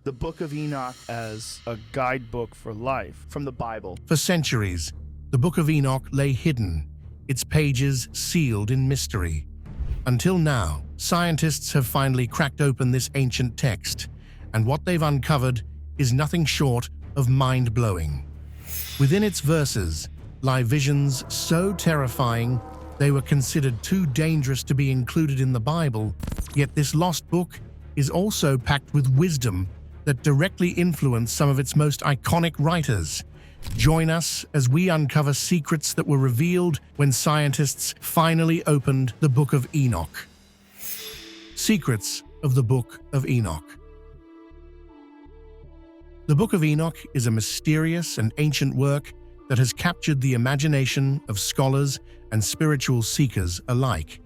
the Book of Enoch as a guidebook for life from the Bible. For centuries, the Book of Enoch lay hidden, its pages sealed in mystery. Until now, scientists have finally cracked open this ancient text, and what they've uncovered is nothing short of mind-blowing. Within its verses lie visions so terrifying they were considered too dangerous to be included in the Bible, yet this lost book is also packed with wisdom that directly influenced some of its most iconic writers. Join us as we uncover secrets that were revealed when scientists finally opened the Book of Enoch. Secrets of the Book of Enoch. The Book of Enoch is a mysterious and ancient work that has captured the imagination of scholars and spiritual seekers alike.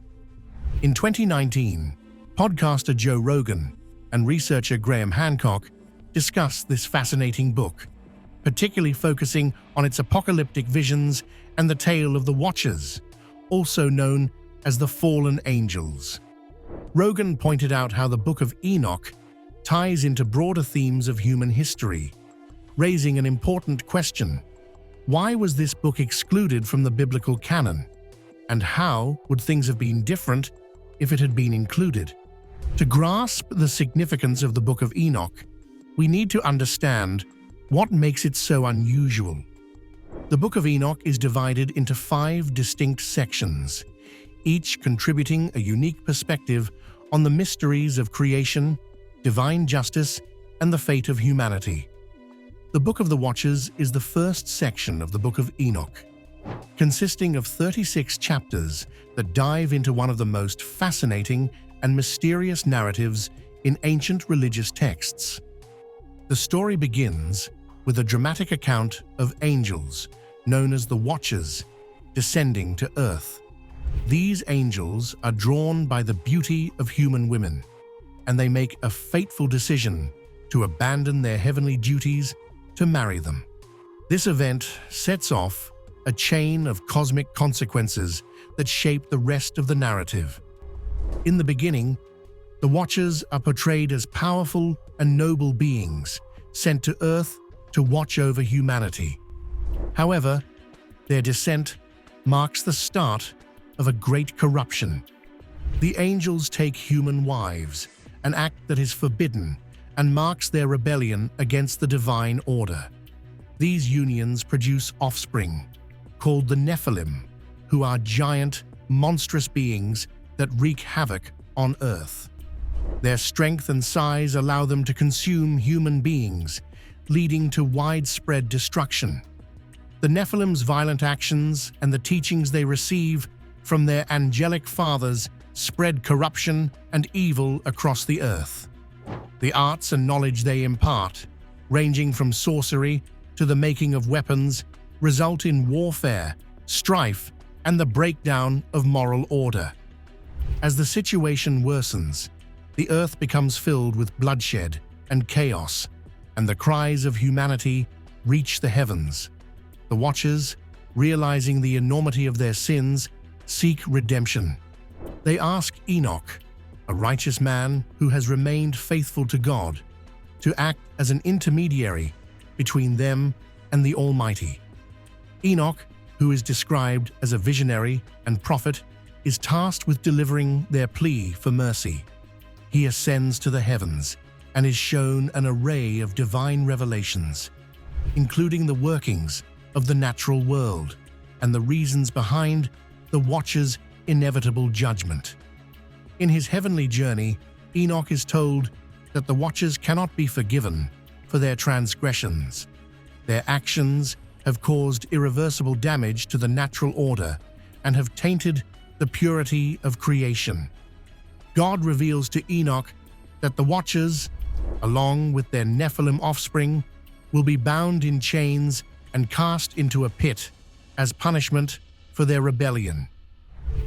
In 2019, podcaster Joe Rogan and researcher Graham Hancock discussed this fascinating book, particularly focusing on its apocalyptic visions and the tale of the Watchers, also known as the fallen angels. Rogan pointed out how the Book of Enoch ties into broader themes of human history, raising an important question. Why was this book excluded from the biblical canon? And how would things have been different if it had been included? To grasp the significance of the Book of Enoch, we need to understand what makes it so unusual. The Book of Enoch is divided into 5 distinct sections, each contributing a unique perspective on the mysteries of creation, divine justice, and the fate of humanity. The Book of the Watchers is the first section of the Book of Enoch, consisting of 36 chapters that dive into one of the most fascinating and mysterious narratives in ancient religious texts. The story begins with a dramatic account of angels, known as the Watchers, descending to earth. These angels are drawn by the beauty of human women, and they make a fateful decision to abandon their heavenly duties to marry them. This event sets off a chain of cosmic consequences that shape the rest of the narrative. In the beginning, the Watchers are portrayed as powerful and noble beings sent to Earth to watch over humanity. However, their descent marks the start of a great corruption. The angels take human wives, an act that is forbidden and marks their rebellion against the divine order. These unions produce offspring, called the Nephilim, who are giant, monstrous beings that wreak havoc on Earth. Their strength and size allow them to consume human beings, leading to widespread destruction. The Nephilim's violent actions and the teachings they receive from their angelic fathers spread corruption and evil across the earth. The arts and knowledge they impart, ranging from sorcery to the making of weapons, result in warfare, strife, and the breakdown of moral order. As the situation worsens, the earth becomes filled with bloodshed and chaos, and the cries of humanity reach the heavens. The Watchers, realizing the enormity of their sins, seek redemption. They ask Enoch, a righteous man who has remained faithful to God, to act as an intermediary between them and the Almighty. Enoch, who is described as a visionary and prophet, is tasked with delivering their plea for mercy. He ascends to the heavens and is shown an array of divine revelations, including the workings of the natural world and the reasons behind the Watcher's inevitable judgment. In his heavenly journey, Enoch is told that the Watchers cannot be forgiven for their transgressions. Their actions have caused irreversible damage to the natural order and have tainted the purity of creation. God reveals to Enoch that the Watchers, along with their Nephilim offspring, will be bound in chains and cast into a pit as punishment for their rebellion.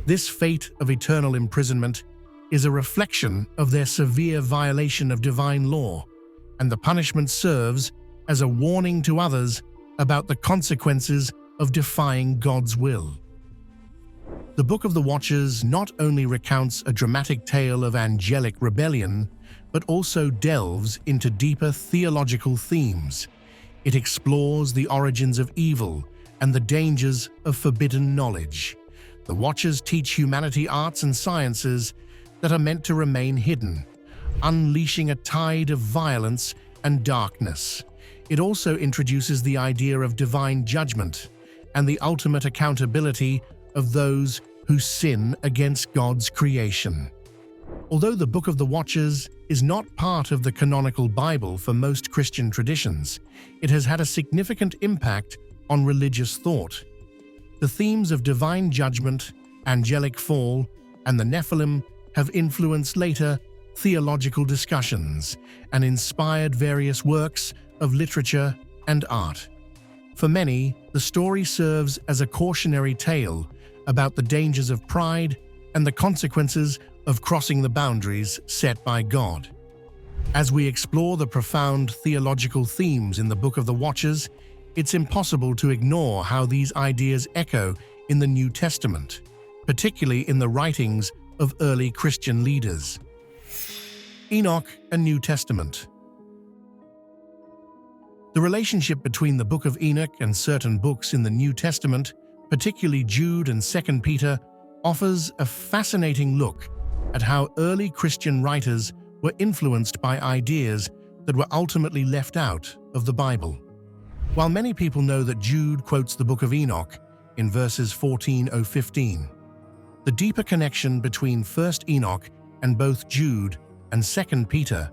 This fate of eternal imprisonment is a reflection of their severe violation of divine law, and the punishment serves as a warning to others about the consequences of defying God's will. The Book of the Watchers not only recounts a dramatic tale of angelic rebellion, but also delves into deeper theological themes. It explores the origins of evil and the dangers of forbidden knowledge. The Watchers teach humanity arts and sciences that are meant to remain hidden, unleashing a tide of violence and darkness. It also introduces the idea of divine judgment and the ultimate accountability of those who sin against God's creation. Although the Book of the Watchers is not part of the canonical Bible for most Christian traditions, it has had a significant impact on religious thought. The themes of divine judgment, angelic fall, and the Nephilim have influenced later theological discussions and inspired various works of literature and art. For many, the story serves as a cautionary tale about the dangers of pride and the consequences of crossing the boundaries set by God. As we explore the profound theological themes in the Book of the Watchers, it's impossible to ignore how these ideas echo in the New Testament, particularly in the writings of early Christian leaders. Enoch and New Testament. The relationship between the Book of Enoch and certain books in the New Testament, particularly Jude and 2 Peter, offers a fascinating look at how early Christian writers were influenced by ideas that were ultimately left out of the Bible. While many people know that Jude quotes the Book of Enoch in verses 14-15, the deeper connection between 1 Enoch and both Jude and 2 Peter,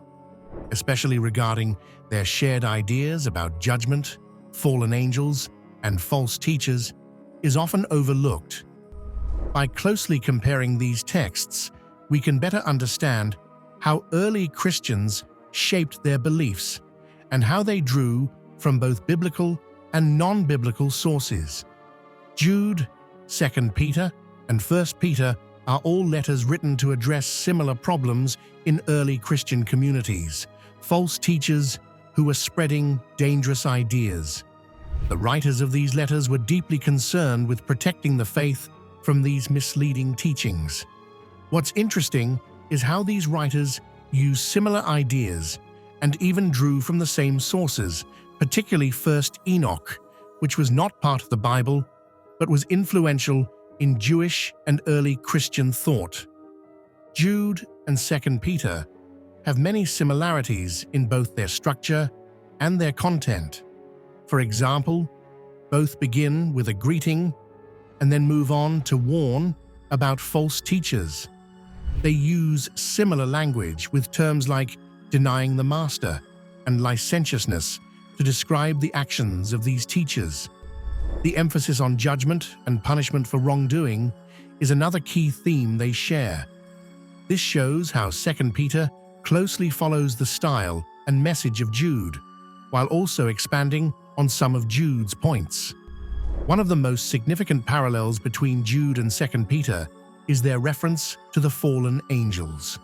especially regarding their shared ideas about judgment, fallen angels, and false teachers, is often overlooked. By closely comparing these texts, we can better understand how early Christians shaped their beliefs and how they drew from both biblical and non-biblical sources. Jude, 2 Peter, and 1 Peter are all letters written to address similar problems in early Christian communities, false teachers who were spreading dangerous ideas. The writers of these letters were deeply concerned with protecting the faith from these misleading teachings. What's interesting is how these writers used similar ideas and even drew from the same sources, particularly 1 Enoch, which was not part of the Bible, but was influential in Jewish and early Christian thought. Jude and 2 Peter have many similarities in both their structure and their content. For example, both begin with a greeting and then move on to warn about false teachers. They use similar language with terms like denying the master and licentiousness to describe the actions of these teachers. The emphasis on judgment and punishment for wrongdoing is another key theme they share. This shows how 2 Peter closely follows the style and message of Jude, while also expanding on some of Jude's points. One of the most significant parallels between Jude and 2 Peter is their reference to the fallen angels.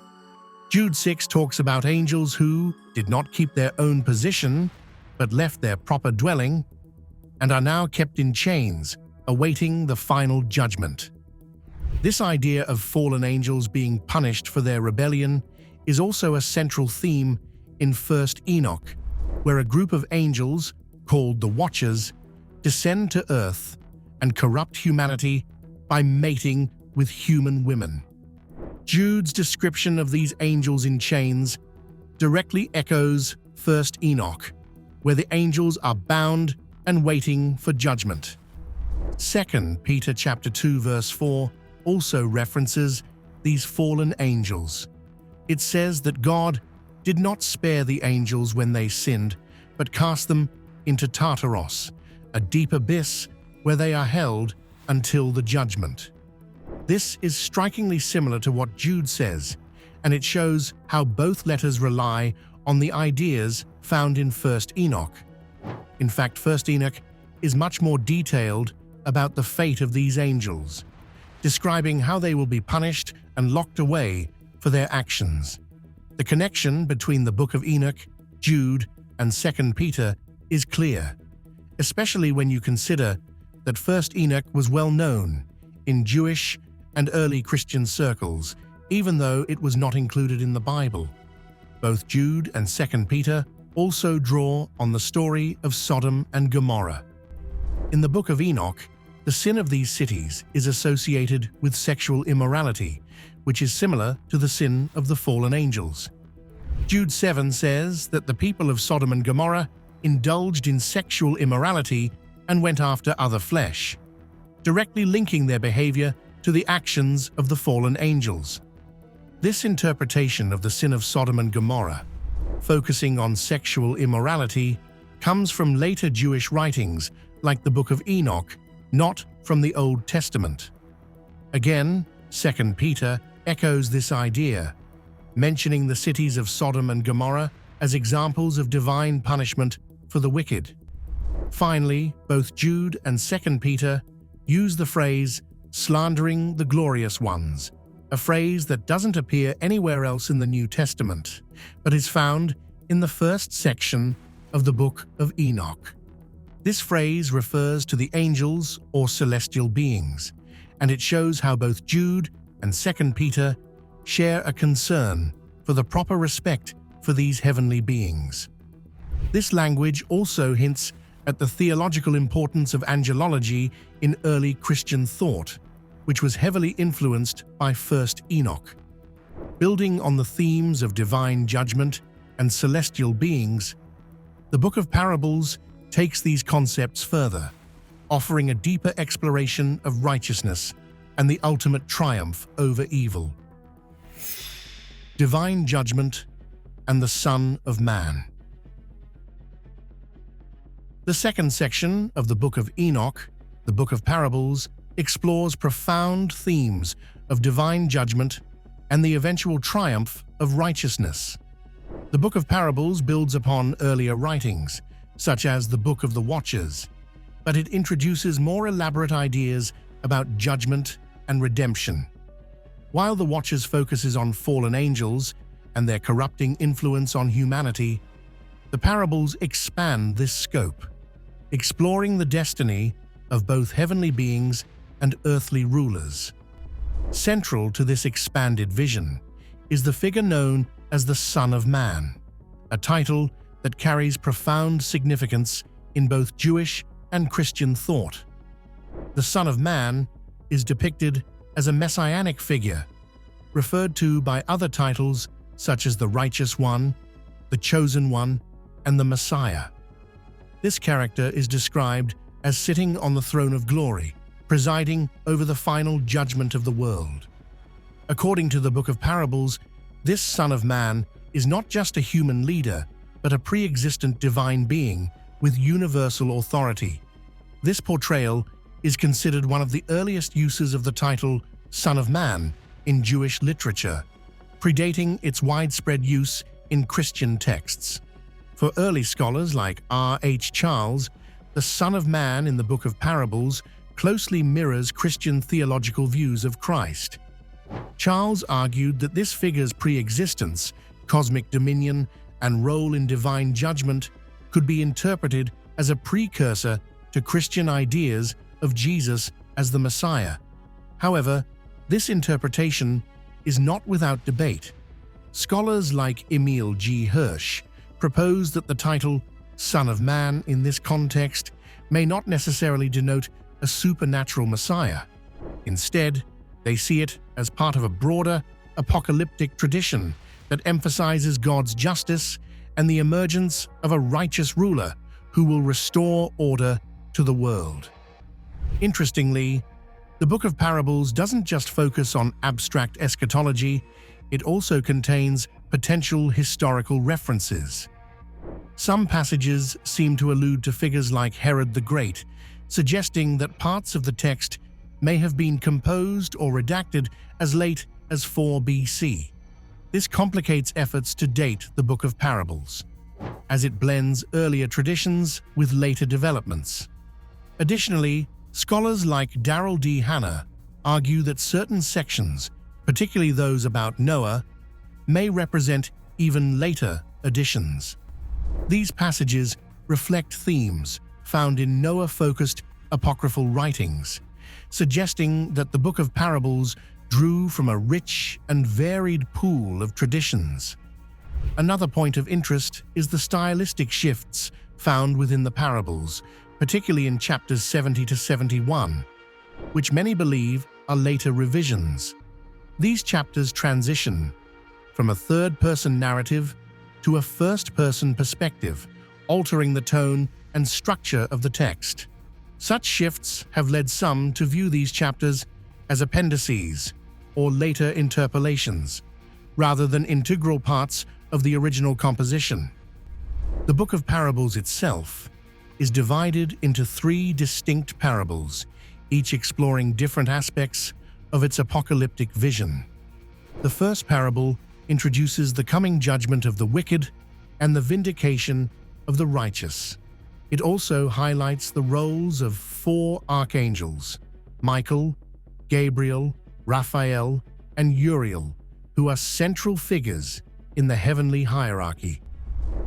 Jude 6 talks about angels who did not keep their own position, but left their proper dwelling, and are now kept in chains, awaiting the final judgment. This idea of fallen angels being punished for their rebellion is also a central theme in 1 Enoch, where a group of angels, called the Watchers, descend to earth and corrupt humanity by mating with human women. Jude's description of these angels in chains directly echoes 1 Enoch, where the angels are bound and waiting for judgment. 2 Peter chapter 2 verse 4 also references these fallen angels. It says that God did not spare the angels when they sinned, but cast them into Tartaros, a deep abyss where they are held until the judgment. This is strikingly similar to what Jude says, and it shows how both letters rely on the ideas found in 1 Enoch. In fact, 1 Enoch is much more detailed about the fate of these angels, describing how they will be punished and locked away for their actions. The connection between the Book of Enoch, Jude, and 2 Peter is clear, especially when you consider that 1 Enoch was well known in Jewish and early Christian circles, even though it was not included in the Bible. both Jude and 2 Peter also draw on the story of Sodom and Gomorrah. In the Book of Enoch, the sin of these cities is associated with sexual immorality, which is similar to the sin of the fallen angels. Jude 7 says that the people of Sodom and Gomorrah indulged in sexual immorality and went after other flesh, directly linking their behavior to the actions of the fallen angels. This interpretation of the sin of Sodom and Gomorrah, focusing on sexual immorality, comes from later Jewish writings like the Book of Enoch, not from the Old Testament. Again, 2 Peter echoes this idea, mentioning the cities of Sodom and Gomorrah as examples of divine punishment for the wicked. Finally, both Jude and 2 Peter use the phrase "slandering the glorious ones," a phrase that doesn't appear anywhere else in the New Testament, but is found in the first section of the Book of Enoch. This phrase refers to the angels or celestial beings, and it shows how both Jude and 2 Peter share a concern for the proper respect for these heavenly beings. This language also hints at the theological importance of angelology in early Christian thought, which was heavily influenced by 1st Enoch. Building on the themes of divine judgment and celestial beings, the Book of Parables takes these concepts further, offering a deeper exploration of righteousness and the ultimate triumph over evil. Divine judgment and the Son of Man. The second section of the Book of Enoch, the Book of Parables, explores profound themes of divine judgment and the eventual triumph of righteousness. The Book of Parables builds upon earlier writings, such as the Book of the Watchers, but it introduces more elaborate ideas about judgment and redemption. While the Watchers focuses on fallen angels and their corrupting influence on humanity, the parables expand this scope, exploring the destiny of both heavenly beings and earthly rulers. Central to this expanded vision is the figure known as the Son of Man, a title that carries profound significance in both Jewish and Christian thought. The Son of Man is depicted as a messianic figure, referred to by other titles such as the Righteous One, the Chosen One, and the Messiah. This character is described as sitting on the throne of glory, presiding over the final judgment of the world. According to the Book of Parables, this Son of Man is not just a human leader, but a pre-existent divine being with universal authority. This portrayal is considered one of the earliest uses of the title Son of Man in Jewish literature, predating its widespread use in Christian texts. For early scholars like R.H. Charles, the Son of Man in the Book of Parables closely mirrors Christian theological views of Christ. Charles argued that this figure's pre-existence, cosmic dominion, and role in divine judgment could be interpreted as a precursor to Christian ideas of Jesus as the Messiah. However, this interpretation is not without debate. Scholars like Emil G. Hirsch propose that the title Son of Man in this context may not necessarily denote a supernatural Messiah. Instead, they see it as part of a broader, apocalyptic tradition that emphasizes God's justice and the emergence of a righteous ruler who will restore order to the world. Interestingly, the Book of Parables doesn't just focus on abstract eschatology, it also contains potential historical references. Some passages seem to allude to figures like Herod the Great, suggesting that parts of the text may have been composed or redacted as late as 4 BC. This complicates efforts to date the Book of Parables, as it blends earlier traditions with later developments. Additionally, scholars like Darrell D. Hannah argue that certain sections, particularly those about Noah, may represent even later additions. These passages reflect themes found in Noah-focused apocryphal writings, suggesting that the Book of Parables drew from a rich and varied pool of traditions. Another point of interest is the stylistic shifts found within the parables, particularly in chapters 70 to 71, which many believe are later revisions. These chapters transition from a third-person narrative to a first-person perspective, altering the tone and structure of the text. Such shifts have led some to view these chapters as appendices or later interpolations, rather than integral parts of the original composition. The Book of Parables itself is divided into 3 distinct parables, each exploring different aspects of its apocalyptic vision. The first parable introduces the coming judgment of the wicked and the vindication of the righteous. It also highlights the roles of 4 archangels, Michael, Gabriel, Raphael, and Uriel, who are central figures in the heavenly hierarchy.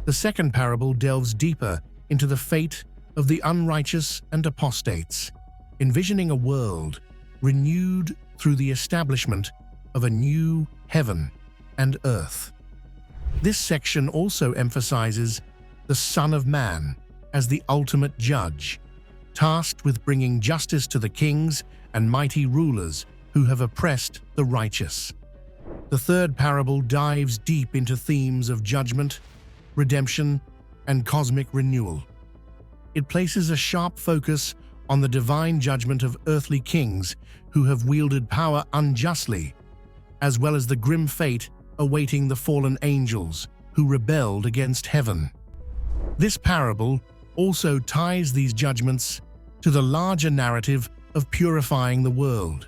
The second parable delves deeper into the fate of the unrighteous and apostates, envisioning a world renewed through the establishment of a new heaven and earth. This section also emphasizes the Son of Man as the ultimate judge, tasked with bringing justice to the kings and mighty rulers who have oppressed the righteous. The third parable dives deep into themes of judgment, redemption, and cosmic renewal. It places a sharp focus on the divine judgment of earthly kings who have wielded power unjustly, as well as the grim fate awaiting the fallen angels who rebelled against heaven. This parable also ties these judgments to the larger narrative of purifying the world,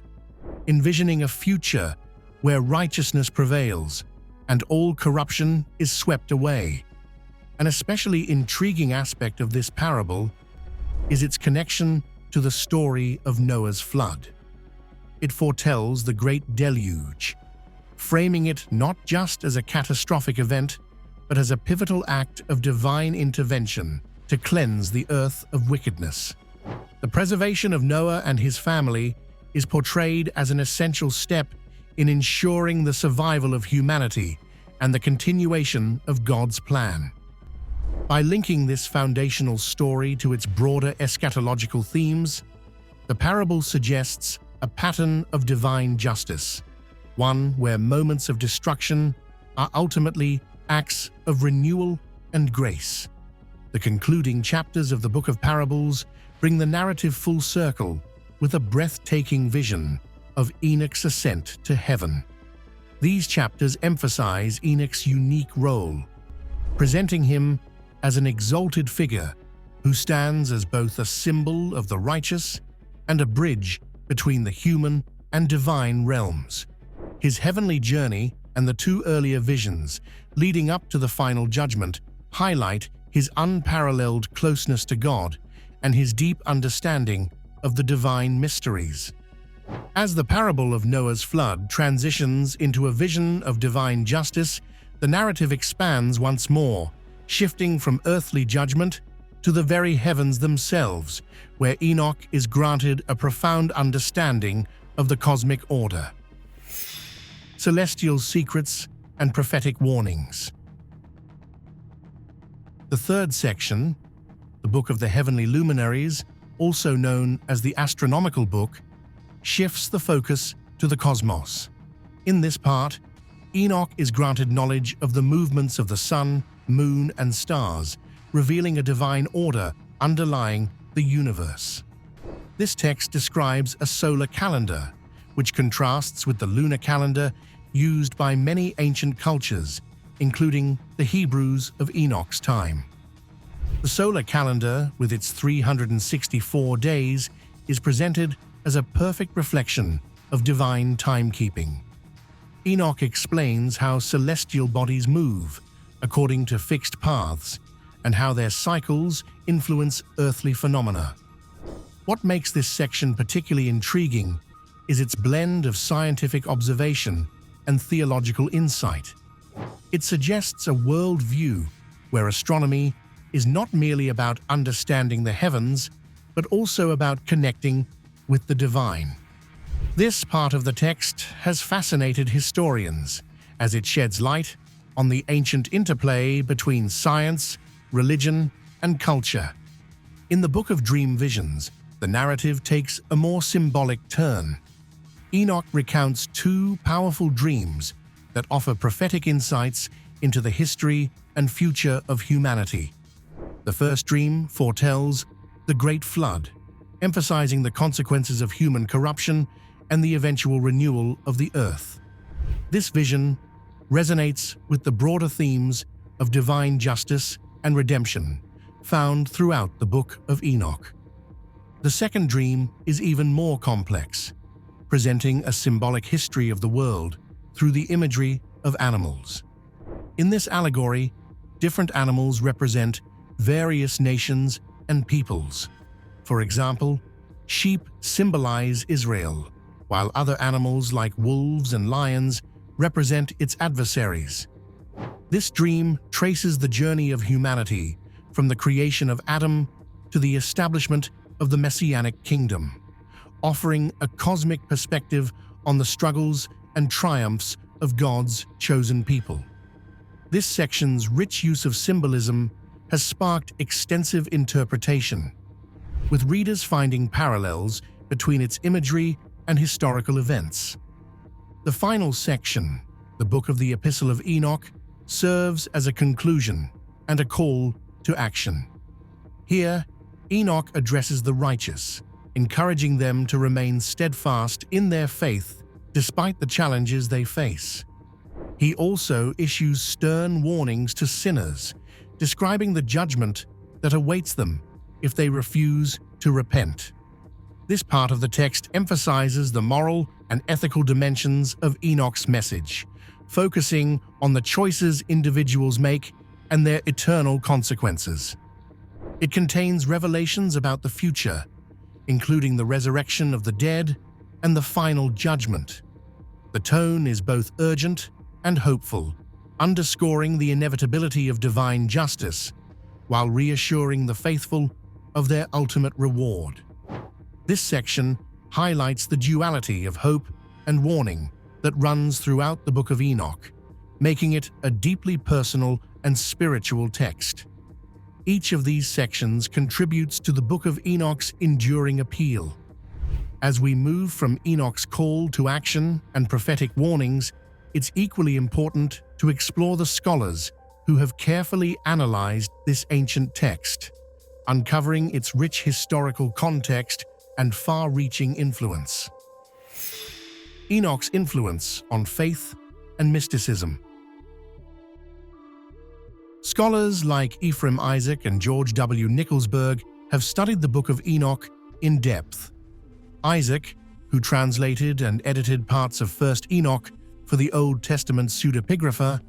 envisioning a future where righteousness prevails and all corruption is swept away. An especially intriguing aspect of this parable is its connection to the story of Noah's flood. It foretells the great deluge, framing it not just as a catastrophic event, but as a pivotal act of divine intervention to cleanse the earth of wickedness. The preservation of Noah and his family is portrayed as an essential step in ensuring the survival of humanity and the continuation of God's plan. By linking this foundational story to its broader eschatological themes, the parable suggests a pattern of divine justice, one where moments of destruction are ultimately acts of renewal and grace. The concluding chapters of the Book of Parables bring the narrative full circle with a breathtaking vision of Enoch's ascent to heaven. These chapters emphasize Enoch's unique role, presenting him as an exalted figure who stands as both a symbol of the righteous and a bridge between the human and divine realms. His heavenly journey and the 2 earlier visions leading up to the final judgment highlight his unparalleled closeness to God and his deep understanding of the divine mysteries. As the parable of Noah's flood transitions into a vision of divine justice, the narrative expands once more, shifting from earthly judgment to the very heavens themselves, where Enoch is granted a profound understanding of the cosmic order, celestial secrets, and prophetic warnings. The third section, the Book of the Heavenly Luminaries, also known as the Astronomical Book, shifts the focus to the cosmos. In this part, Enoch is granted knowledge of the movements of the sun, moon, and stars, revealing a divine order underlying the universe. This text describes a solar calendar, which contrasts with the lunar calendar used by many ancient cultures, including the Hebrews of Enoch's time. The solar calendar, with its 364 days, is presented as a perfect reflection of divine timekeeping. Enoch explains how celestial bodies move according to fixed paths and how their cycles influence earthly phenomena. What makes this section particularly intriguing is its blend of scientific observation and theological insight. It suggests a worldview where astronomy is not merely about understanding the heavens, but also about connecting with the divine. This part of the text has fascinated historians as it sheds light on the ancient interplay between science, religion, and culture. In the Book of Dream Visions, the narrative takes a more symbolic turn. Enoch recounts two powerful dreams that offer prophetic insights into the history and future of humanity. The first dream foretells the Great Flood, emphasizing the consequences of human corruption and the eventual renewal of the earth. This vision resonates with the broader themes of divine justice and redemption found throughout the Book of Enoch. The second dream is even more complex, presenting a symbolic history of the world through the imagery of animals. In this allegory, different animals represent various nations and peoples. For example, sheep symbolize Israel, while other animals like wolves and lions represent its adversaries. This dream traces the journey of humanity from the creation of Adam to the establishment of the Messianic kingdom, offering a cosmic perspective on the struggles and triumphs of God's chosen people. This section's rich use of symbolism has sparked extensive interpretation, with readers finding parallels between its imagery and historical events. The final section, the Book of the Epistle of Enoch, serves as a conclusion and a call to action. Here, Enoch addresses the righteous, encouraging them to remain steadfast in their faith despite the challenges they face. He also issues stern warnings to sinners, describing the judgment that awaits them if they refuse to repent. This part of the text emphasizes the moral and ethical dimensions of Enoch's message, focusing on the choices individuals make and their eternal consequences. It contains revelations about the future, including the resurrection of the dead and the final judgment. The tone is both urgent and hopeful, underscoring the inevitability of divine justice, while reassuring the faithful of their ultimate reward. This section highlights the duality of hope and warning that runs throughout the Book of Enoch, making it a deeply personal and spiritual text. Each of these sections contributes to the Book of Enoch's enduring appeal. As we move from Enoch's call to action and prophetic warnings, it's equally important to explore the scholars who have carefully analyzed this ancient text, uncovering its rich historical context and far-reaching influence. Enoch's influence on faith and mysticism. Scholars like Ephraim Isaac and George W. Nicholsburg have studied the Book of Enoch in depth. Isaac, who translated and edited parts of 1st Enoch for the Old Testament pseudepigrapha,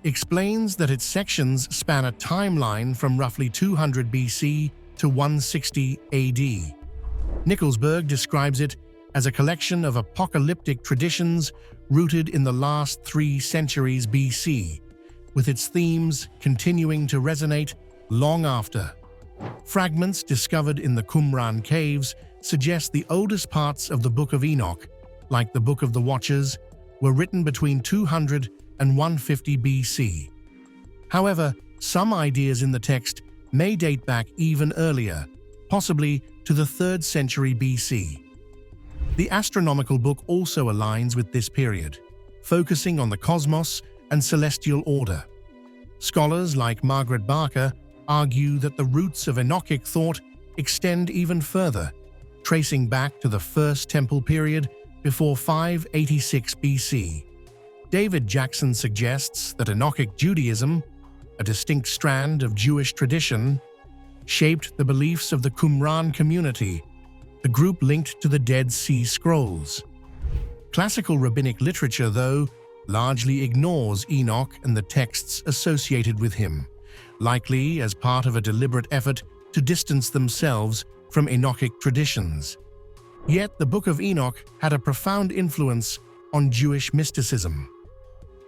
explains that its sections span a timeline from roughly 200 BC to 160 AD. Nicholsburg describes it as a collection of apocalyptic traditions rooted in the last 3 centuries BC, with its themes continuing to resonate long after. Fragments discovered in the Qumran caves suggest the oldest parts of the Book of Enoch, like the Book of the Watchers, were written between 200 and 150 BC. However, some ideas in the text may date back even earlier, possibly to the 3rd century BC. The astronomical book also aligns with this period, focusing on the cosmos and celestial order. Scholars like Margaret Barker argue that the roots of Enochic thought extend even further, tracing back to the First Temple period before 586 BC. David Jackson suggests that Enochic Judaism, a distinct strand of Jewish tradition, shaped the beliefs of the Qumran community, the group linked to the Dead Sea Scrolls. Classical rabbinic literature, though, largely ignores Enoch and the texts associated with him, likely as part of a deliberate effort to distance themselves from Enochic traditions. Yet the Book of Enoch had a profound influence on Jewish mysticism.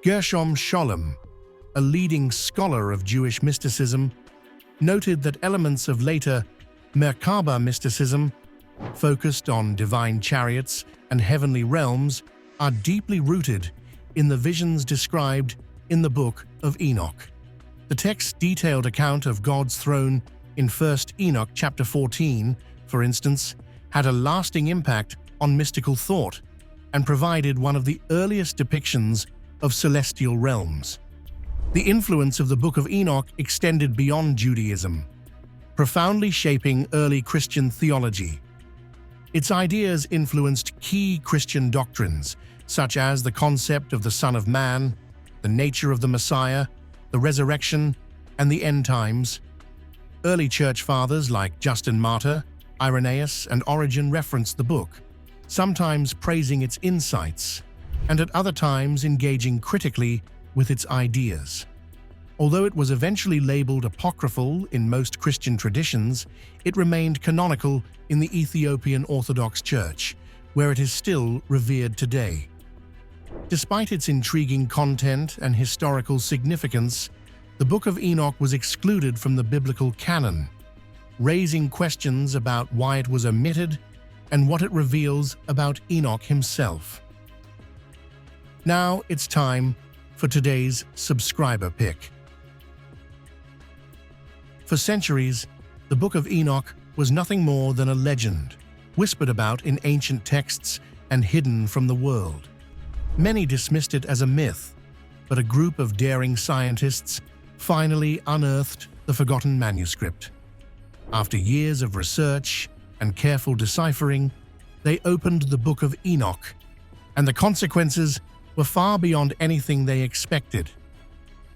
Gershom Scholem, a leading scholar of Jewish mysticism, noted that elements of later Merkaba mysticism, focused on divine chariots and heavenly realms, are deeply rooted in the visions described in the Book of Enoch. The text's detailed account of God's throne in 1 Enoch chapter 14, for instance, had a lasting impact on mystical thought and provided one of the earliest depictions of celestial realms. The influence of the Book of Enoch extended beyond Judaism, profoundly shaping early Christian theology. Its ideas influenced key Christian doctrines, such as the concept of the Son of Man, the nature of the Messiah, the resurrection, and the end times. Early church fathers like Justin Martyr, Irenaeus, and Origen referenced the book, sometimes praising its insights, and at other times engaging critically with its ideas. Although it was eventually labeled apocryphal in most Christian traditions, it remained canonical in the Ethiopian Orthodox Church, where it is still revered today. Despite its intriguing content and historical significance, the Book of Enoch was excluded from the biblical canon, raising questions about why it was omitted and what it reveals about Enoch himself. Now it's time for today's subscriber pick. For centuries, the Book of Enoch was nothing more than a legend, whispered about in ancient texts and hidden from the world. Many dismissed it as a myth, but a group of daring scientists finally unearthed the forgotten manuscript. After years of research and careful deciphering, they opened the Book of Enoch, and the consequences were far beyond anything they expected.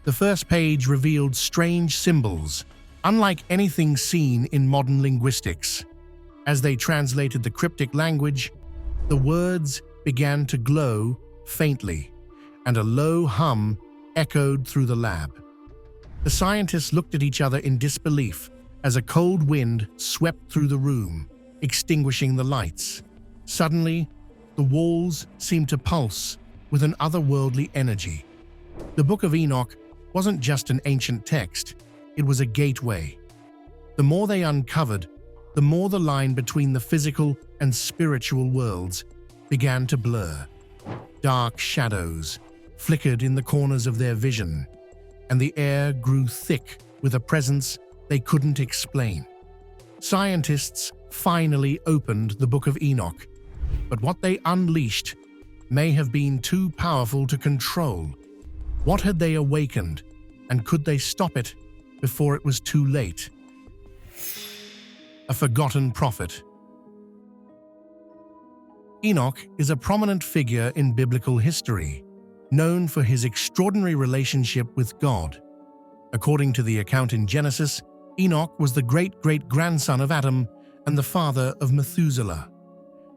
The first page revealed strange symbols, unlike anything seen in modern linguistics. As they translated the cryptic language, the words began to glow faintly, and a low hum echoed through the lab. The scientists looked at each other in disbelief as a cold wind swept through the room, extinguishing the lights. Suddenly, the walls seemed to pulse with an otherworldly energy. The Book of Enoch wasn't just an ancient text, it was a gateway. The more they uncovered, the more the line between the physical and spiritual worlds began to blur. Dark shadows flickered in the corners of their vision, and the air grew thick with a presence they couldn't explain. Scientists finally opened the Book of Enoch, but what they unleashed may have been too powerful to control. What had they awakened, and could they stop it before it was too late? A forgotten prophet. Enoch is a prominent figure in biblical history, known for his extraordinary relationship with God. According to the account in Genesis, Enoch was the great-great-grandson of Adam and the father of Methuselah.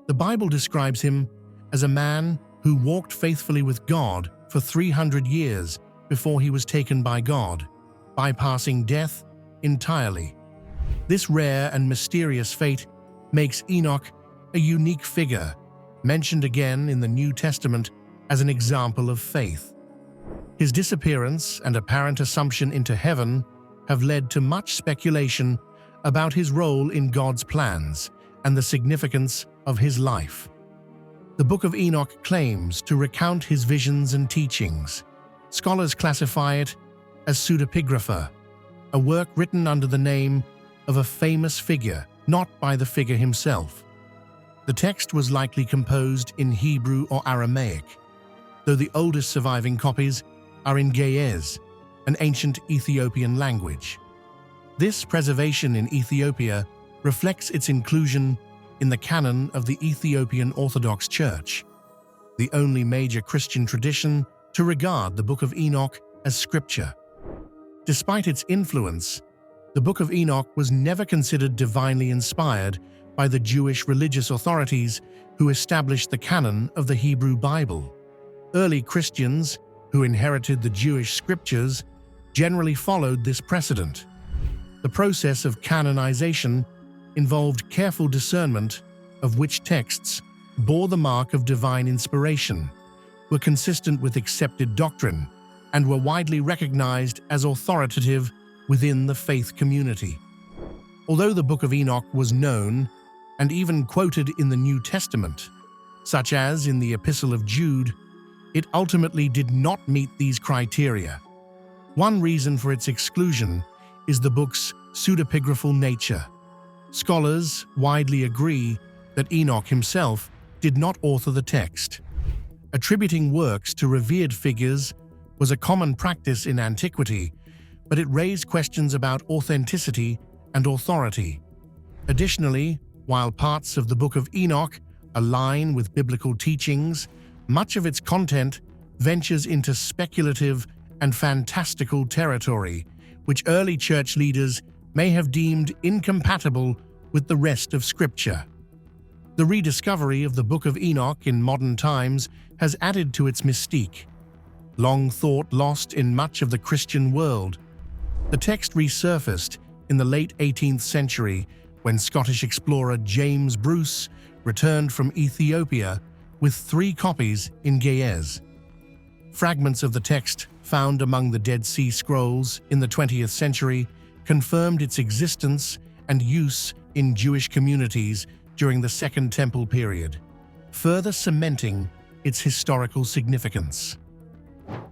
The Bible describes him as a man who walked faithfully with God for 300 years before he was taken by God, bypassing death entirely. This rare and mysterious fate makes Enoch a unique figure, mentioned again in the New Testament as an example of faith. His disappearance and apparent assumption into heaven have led to much speculation about his role in God's plans and the significance of his life. The Book of Enoch claims to recount his visions and teachings. Scholars classify it as pseudepigrapha, a work written under the name of a famous figure, not by the figure himself. The text was likely composed in Hebrew or Aramaic, though the oldest surviving copies are in Ge'ez, an ancient Ethiopian language. This preservation in Ethiopia reflects its inclusion in the canon of the Ethiopian Orthodox Church, the only major Christian tradition to regard the Book of Enoch as scripture. Despite its influence, the Book of Enoch was never considered divinely inspired by the Jewish religious authorities who established the canon of the Hebrew Bible. Early Christians, who inherited the Jewish scriptures, generally followed this precedent. The process of canonization involved careful discernment of which texts bore the mark of divine inspiration, were consistent with accepted doctrine, and were widely recognized as authoritative within the faith community. Although the Book of Enoch was known and even quoted in the New Testament, such as in the Epistle of Jude, It ultimately did not meet these criteria. One reason for its exclusion is the book's pseudepigraphal nature. Scholars widely agree that Enoch himself did not author the text. Attributing works to revered figures was a common practice in antiquity, but it raised questions about authenticity and authority. Additionally, while parts of the Book of Enoch align with biblical teachings, much of its content ventures into speculative and fantastical territory, which early church leaders may have deemed incompatible with the rest of Scripture. The rediscovery of the Book of Enoch in modern times has added to its mystique. Long thought lost in much of the Christian world, the text resurfaced in the late 18th century when Scottish explorer James Bruce returned from Ethiopia with 3 copies in Ge'ez. Fragments of the text found among the Dead Sea Scrolls in the 20th century confirmed its existence and use in Jewish communities during the Second Temple period, further cementing its historical significance.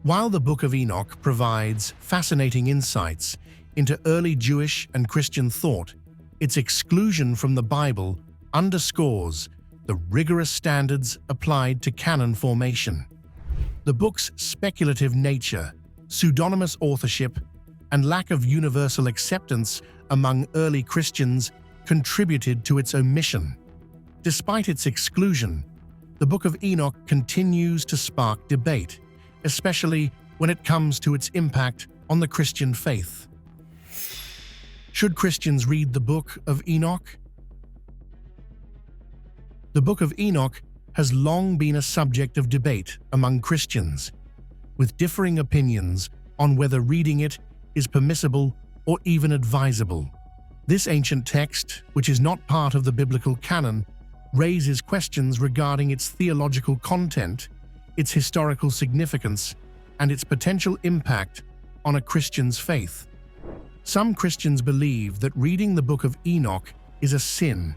While the Book of Enoch provides fascinating insights into early Jewish and Christian thought, its exclusion from the Bible underscores the rigorous standards applied to canon formation. The book's speculative nature, pseudonymous authorship, and lack of universal acceptance among early Christians contributed to its omission. Despite its exclusion, the Book of Enoch continues to spark debate, especially when it comes to its impact on the Christian faith. Should Christians read the Book of Enoch? The Book of Enoch has long been a subject of debate among Christians, with differing opinions on whether reading it is permissible or even advisable. This ancient text, which is not part of the biblical canon, raises questions regarding its theological content, its historical significance, and its potential impact on a Christian's faith. Some Christians believe that reading the Book of Enoch is a sin,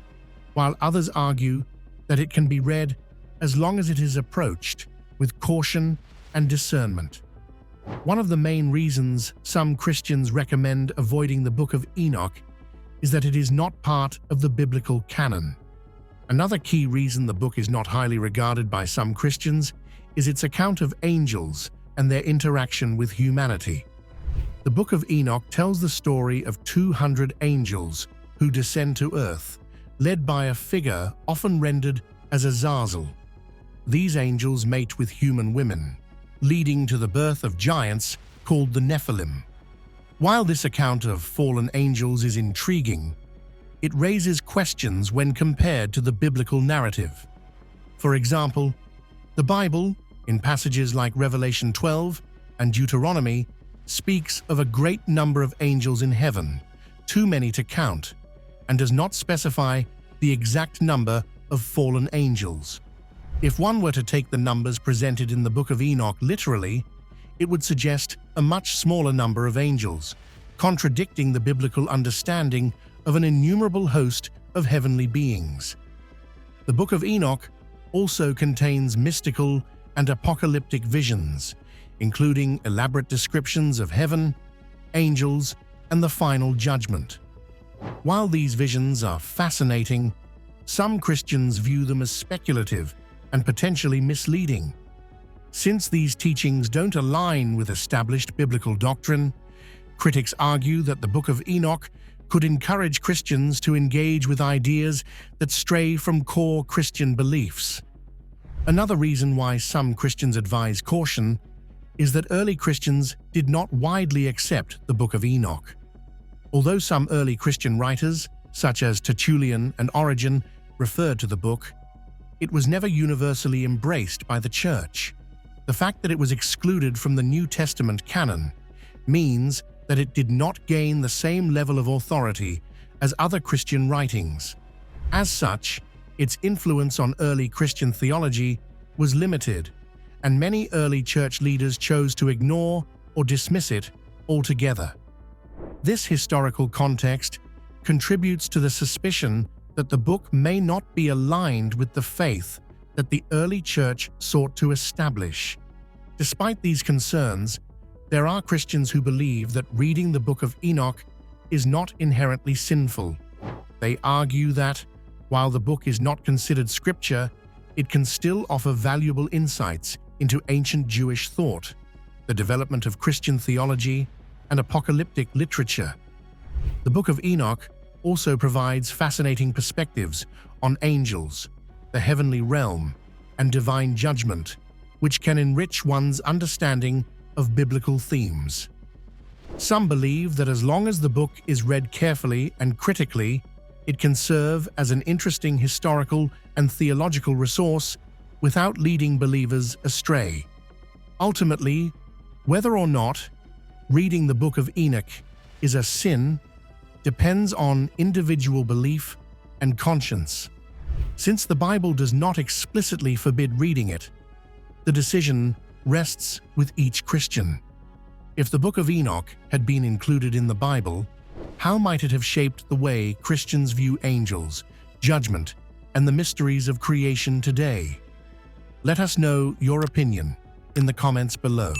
while others argue that it can be read as long as it is approached with caution and discernment. One of the main reasons some Christians recommend avoiding the Book of Enoch is that it is not part of the biblical canon. Another key reason the book is not highly regarded by some Christians is its account of angels and their interaction with humanity. The Book of Enoch tells the story of 200 angels who descend to earth, led by a figure often rendered as Azazel. These angels mate with human women, leading to the birth of giants called the Nephilim. While this account of fallen angels is intriguing, it raises questions when compared to the biblical narrative. For example, the Bible, in passages like Revelation 12 and Deuteronomy, speaks of a great number of angels in heaven, too many to count, and does not specify the exact number of fallen angels. If one were to take the numbers presented in the Book of Enoch literally, it would suggest a much smaller number of angels, contradicting the biblical understanding of an innumerable host of heavenly beings. The Book of Enoch also contains mystical and apocalyptic visions, including elaborate descriptions of heaven, angels, and the final judgment. While these visions are fascinating, some Christians view them as speculative and potentially misleading. Since these teachings don't align with established biblical doctrine, critics argue that the Book of Enoch could encourage Christians to engage with ideas that stray from core Christian beliefs. Another reason why some Christians advise caution is that early Christians did not widely accept the Book of Enoch. Although some early Christian writers, such as Tertullian and Origen, referred to the book, it was never universally embraced by the Church. The fact that it was excluded from the New Testament canon means that it did not gain the same level of authority as other Christian writings. As such, its influence on early Christian theology was limited, and many early church leaders chose to ignore or dismiss it altogether. This historical context contributes to the suspicion that the book may not be aligned with the faith that the early church sought to establish. Despite these concerns, there are Christians who believe that reading the Book of Enoch is not inherently sinful. They argue that, while the book is not considered scripture, it can still offer valuable insights into ancient Jewish thought, the development of Christian theology, and apocalyptic literature. The Book of Enoch also provides fascinating perspectives on angels, the heavenly realm, and divine judgment, which can enrich one's understanding of biblical themes. Some believe that as long as the book is read carefully and critically, it can serve as an interesting historical and theological resource without leading believers astray. Ultimately, whether or not reading the Book of Enoch is a sin depends on individual belief and conscience. Since the Bible does not explicitly forbid reading it, the decision rests with each Christian. If the Book of Enoch had been included in the Bible, how might it have shaped the way Christians view angels, judgment, and the mysteries of creation today? Let us know your opinion in the comments below.